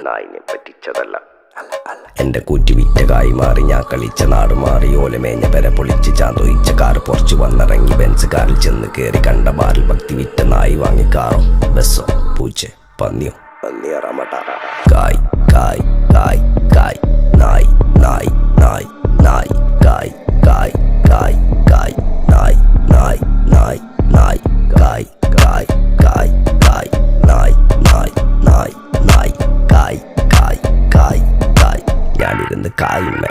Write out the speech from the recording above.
നായിനെ പറ്റിച്ചതല്ല. എന്റെ കൂറ്റി വിറ്റ കായി മാറി ഞാൻ കളിച്ച നാട് മാറി ഓലമേഞ്ഞ പെര പൊളിച്ച് ചാന്തൊയിച്ച കാറ് പൊറച്ചു വന്നിറങ്ങി ബെൻസ് കാറിൽ ചെന്ന് കയറി കണ്ട ബാറിൽ ഭക്തി വിറ്റ നായി വാങ്ങി കാറോ ബസ്സോ പൂച്ച പന്നിയോ പന്നിയറമട്ട കായ് കായ് കായ് കായ് നായ് നായ് നായ് നായ് കായ് കായ് കായ് കായ് നായ് നായ് നായ് നായ് കായ് കായ് കായ് കായ് നായ് നായ് നായ് നായ് കായ് കായ് കായ് കായ് ഞാനിരുന്ന് കായുണ്ണ